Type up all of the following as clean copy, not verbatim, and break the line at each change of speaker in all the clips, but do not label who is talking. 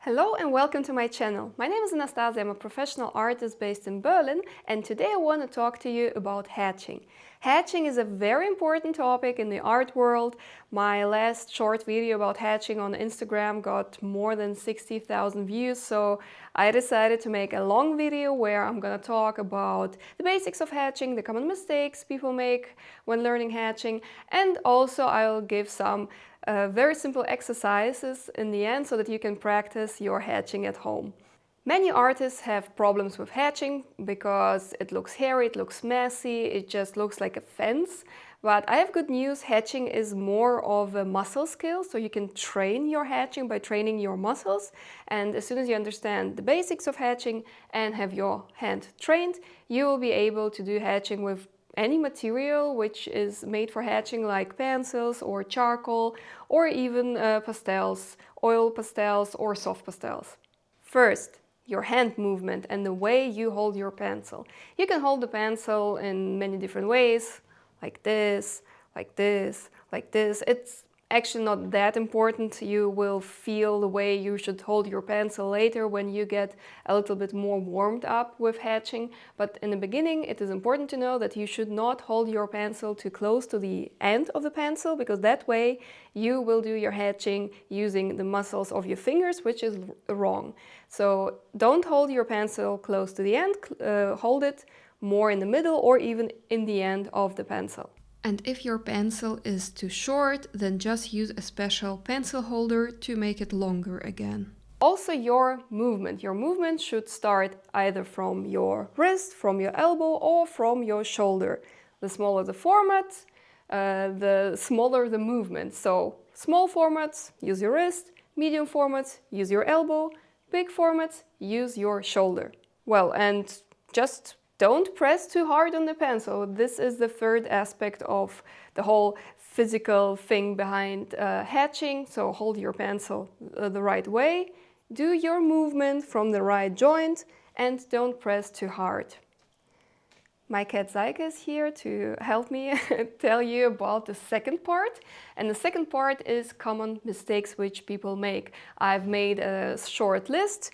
Hello and welcome to my channel. My name is Anastasia, I'm a professional artist based in Berlin, and today I want to talk to you about hatching. Hatching is a very important topic in the art world. My last short video about hatching on Instagram got more than 60,000 views, so I decided to make a long video where I'm gonna talk about the basics of hatching, the common mistakes people make when learning hatching, and also I'll give some very simple exercises in the end so that you can practice your hatching at home. Many artists have problems with hatching because it looks hairy, it looks messy, it just looks like a fence. But I have good news, hatching is more of a muscle skill, so you can train your hatching by training your muscles. And as soon as you understand the basics of hatching and have your hand trained, you will be able to do hatching with any material which is made for hatching, like pencils or charcoal or even pastels, oil pastels or soft pastels. First, your hand movement and the way you hold your pencil. You can hold the pencil in many different ways, like this, like this, like this. It's actually not that important. You will feel the way you should hold your pencil later when you get a little bit more warmed up with hatching. But in the beginning, it is important to know that you should not hold your pencil too close to the end of the pencil, because that way you will do your hatching using the muscles of your fingers, which is wrong. So don't hold your pencil close to the end, hold it more in the middle or even in the end of the pencil. And if your pencil is too short, then just use a special pencil holder to make it longer again. Also, your movement should start either from your wrist, from your elbow, or from your shoulder. The smaller the format, the smaller the movement. So small formats, use your wrist; medium formats, use your elbow; big formats, use your shoulder. Well, and just don't press too hard on the pencil. This is the third aspect of the whole physical thing behind hatching. So hold your pencil the right way, do your movement from the right joint, and don't press too hard. My cat Zyke is here to help me tell you about the second part. And the second part is common mistakes which people make. I've made a short list.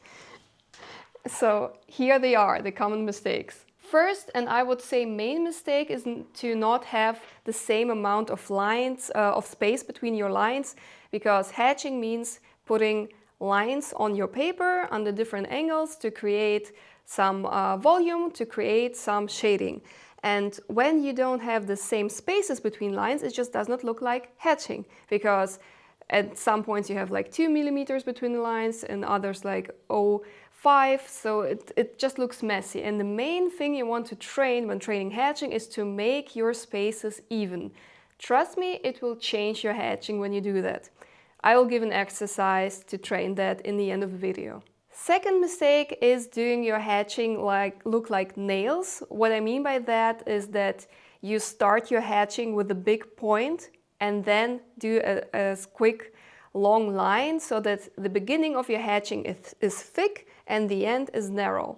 So here they are, the common mistakes. First, and I would say main mistake, is to not have the same amount of lines, of space between your lines, because hatching means putting lines on your paper under different angles to create some volume, to create some shading. And when you don't have the same spaces between lines, it just does not look like hatching, because at some points you have like 2 millimeters between the lines and others like 0.5, so it just looks messy. And the main thing you want to train when training hatching is to make your spaces even. Trust me, it will change your hatching when you do that. I will give an exercise to train that in the end of the video. Second mistake is doing your hatching look like nails. What I mean by that is that you start your hatching with a big point and then do a quick long line, so that the beginning of your hatching is thick and the end is narrow.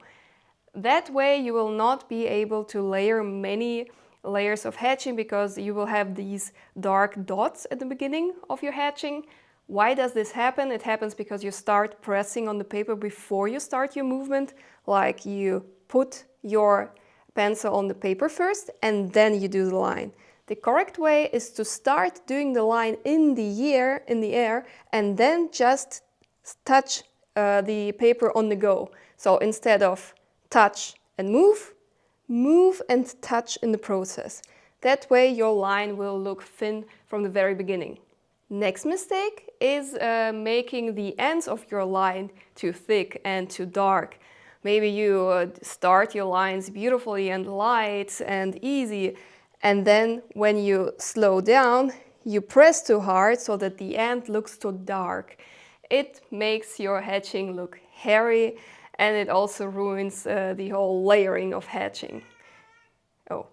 That way you will not be able to layer many layers of hatching, because you will have these dark dots at the beginning of your hatching. Why does this happen? It happens because you start pressing on the paper before you start your movement. Like, you put your pencil on the paper first and then you do the line. The correct way is to start doing the line in the air and then just touch the paper on the go. So instead of touch and move and touch in the process. That way your line will look thin from the very beginning. Next mistake is making the ends of your line too thick and too dark. Maybe you start your lines beautifully and light and easy, and then when you slow down, you press too hard so that the end looks too dark. It makes your hatching look hairy, and it also ruins the whole layering of hatching. Oh,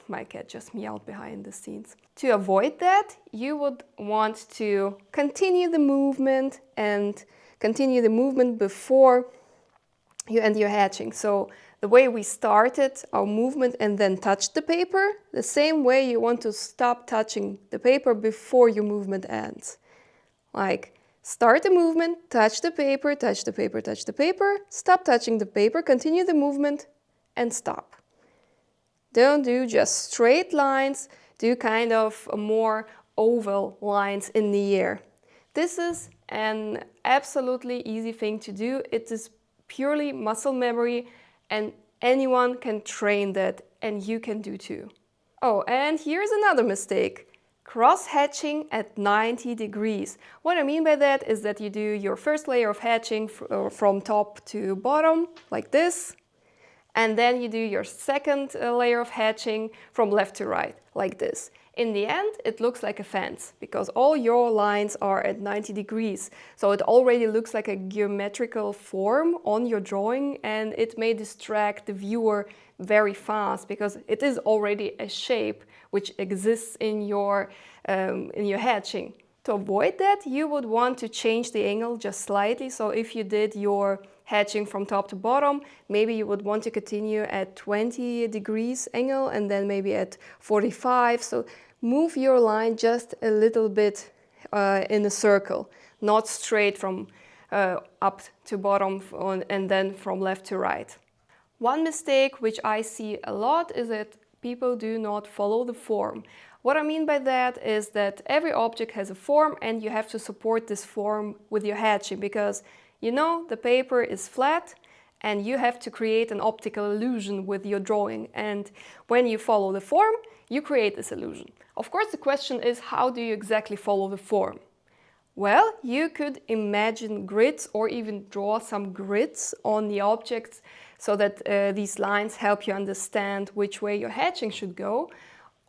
my cat just meowed behind the scenes. To avoid that, you would want to continue the movement before you end your hatching. So the way we started our movement and then touched the paper, the same way you want to stop touching the paper before your movement ends. Like, Start the movement, touch the paper, touch the paper, touch the paper, stop touching the paper, continue the movement, and stop. Don't do just straight lines, do kind of more oval lines in the air. This is an absolutely easy thing to do. It is purely muscle memory and anyone can train that, and you can do too. Oh, and here's another mistake. Cross-hatching at 90 degrees. What I mean by that is that you do your first layer of hatching from top to bottom, like this. And then you do your second layer of hatching from left to right, like this. In the end, it looks like a fence because all your lines are at 90 degrees. So it already looks like a geometrical form on your drawing, and it may distract the viewer very fast because it is already a shape which exists in your hatching. To avoid that, you would want to change the angle just slightly. So if you did your hatching from top to bottom, maybe you would want to continue at 20 degrees angle and then maybe at 45. So move your line just a little bit in a circle, not straight from up to bottom and then from left to right. One mistake which I see a lot is that people do not follow the form. What I mean by that is that every object has a form and you have to support this form with your hatching because you know the paper is flat and you have to create an optical illusion with your drawing, and when you follow the form, you create this illusion. Of course, the question is, how do you exactly follow the form? Well, you could imagine grids or even draw some grids on the objects so that these lines help you understand which way your hatching should go.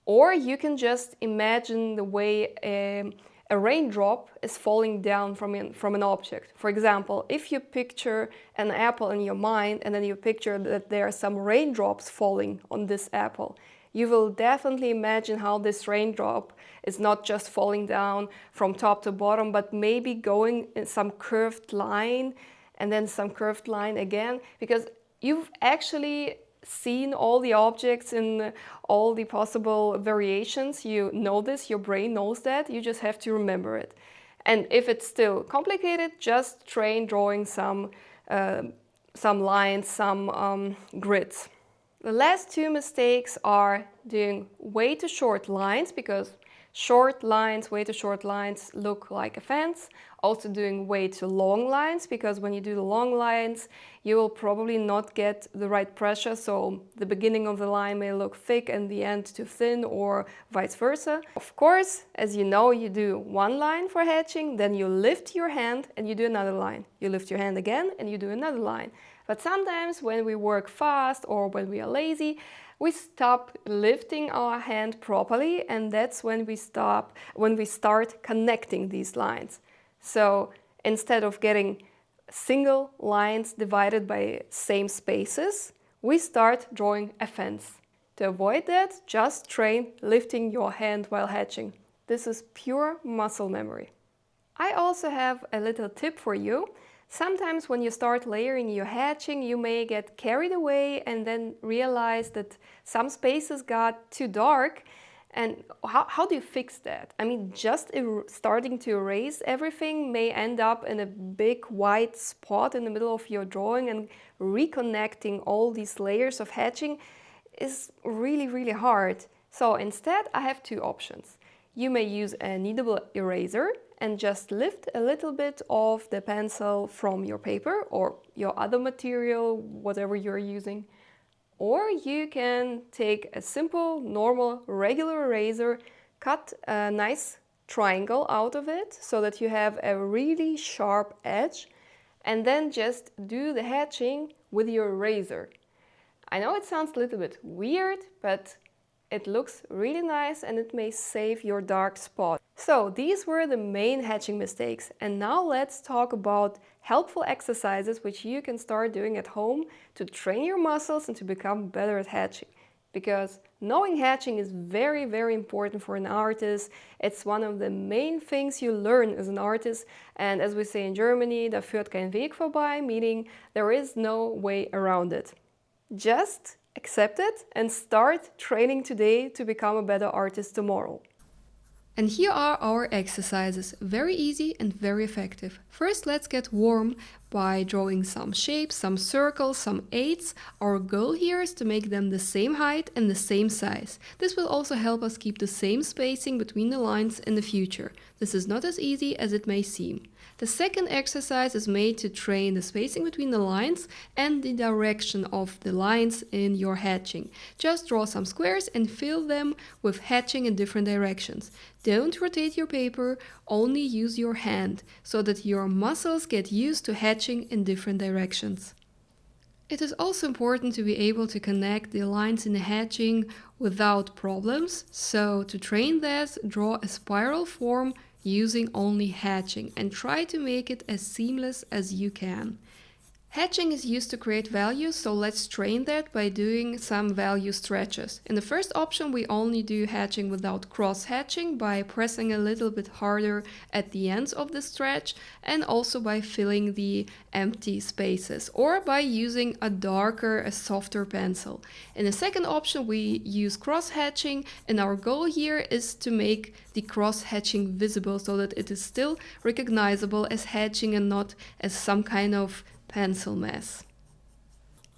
Or you can just imagine the way a raindrop is falling down from an object. For example, if you picture an apple in your mind and then you picture that there are some raindrops falling on this apple, you will definitely imagine how this raindrop is not just falling down from top to bottom, but maybe going in some curved line and then some curved line again, because you've actually seen all the objects in all the possible variations. You know this, your brain knows that, you just have to remember it. And if it's still complicated, just train drawing some lines, some grids. The last two mistakes are doing way too short lines, because short lines, way too short lines look like a fence. Also doing way too long lines, because when you do the long lines, you will probably not get the right pressure. So the beginning of the line may look thick and the end too thin, or vice versa. Of course, as you know, you do one line for hatching, then you lift your hand and you do another line. You lift your hand again and you do another line. But sometimes when we work fast or when we are lazy, we stop lifting our hand properly, and that's when we start connecting these lines. So instead of getting single lines divided by same spaces, we start drawing a fence. To avoid that, just train lifting your hand while hatching. This is pure muscle memory. I also have a little tip for you. Sometimes when you start layering your hatching, you may get carried away and then realize that some spaces got too dark. And how do you fix that? I mean, just starting to erase everything may end up in a big white spot in the middle of your drawing, and reconnecting all these layers of hatching is really, really hard. So instead, I have two options. You may use a kneadable eraser and just lift a little bit of the pencil from your paper or your other material, whatever you're using. Or you can take a simple, normal, regular eraser, cut a nice triangle out of it so that you have a really sharp edge, and then just do the hatching with your eraser. I know it sounds a little bit weird, but it looks really nice and it may save your dark spot. So these were the main hatching mistakes, and now let's talk about helpful exercises which you can start doing at home to train your muscles and to become better at hatching. Because knowing hatching is very, very important for an artist. It's one of the main things you learn as an artist, and as we say in Germany, da führt kein Weg vorbei, meaning there is no way around it. Just accept it and start training today to become a better artist tomorrow. And here are our exercises, very easy and very effective. First, let's get warm by drawing some shapes, some circles, some eights. Our goal here is to make them the same height and the same size. This will also help us keep the same spacing between the lines in the future. This is not as easy as it may seem. The second exercise is made to train the spacing between the lines and the direction of the lines in your hatching. Just draw some squares and fill them with hatching in different directions. Don't rotate your paper, only use your hand so that your muscles get used to hatching in different directions. It is also important to be able to connect the lines in the hatching without problems. So to train that, draw a spiral form using only hatching and try to make it as seamless as you can. Hatching is used to create values, so let's train that by doing some value stretches. In the first option, we only do hatching without cross-hatching by pressing a little bit harder at the ends of the stretch and also by filling the empty spaces or by using a darker, a softer pencil. In the second option, we use cross-hatching, and our goal here is to make the cross-hatching visible so that it is still recognizable as hatching and not as some kind of pencil mess.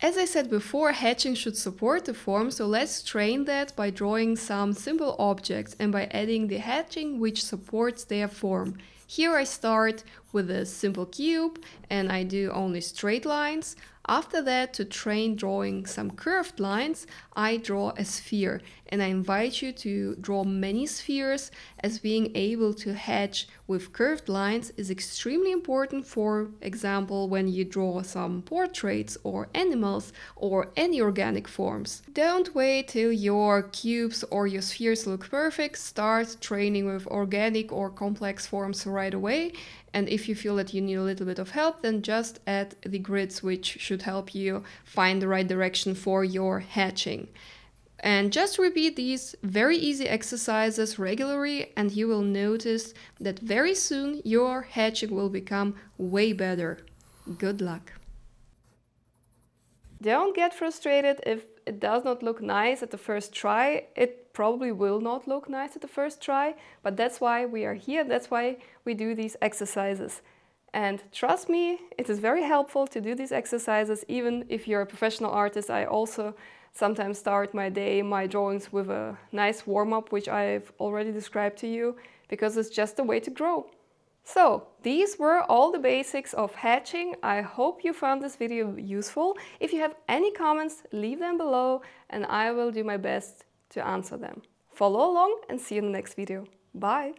As I said before, hatching should support the form, so let's train that by drawing some simple objects and by adding the hatching which supports their form. Here I start with a simple cube and I do only straight lines. After that, to train drawing some curved lines, I draw a sphere, and I invite you to draw many spheres, as being able to hatch with curved lines is extremely important. For example, when you draw some portraits or animals or any organic forms. Don't wait till your cubes or your spheres look perfect. Start training with organic or complex forms right away. And if you feel that you need a little bit of help, then just add the grids, which should help you find the right direction for your hatching. And just repeat these very easy exercises regularly, and you will notice that very soon your hatching will become way better. Good luck! Don't get frustrated if it does not look nice at the first try. It probably will not look nice at the first try, but that's why we are here. That's why we do these exercises. And trust me, it is very helpful to do these exercises. Even if you're a professional artist, I also sometimes start my day, my drawings with a nice warm-up, which I've already described to you, because it's just a way to grow. So, these were all the basics of hatching. I hope you found this video useful. If you have any comments, leave them below and I will do my best to answer them. Follow along and see you in the next video. Bye!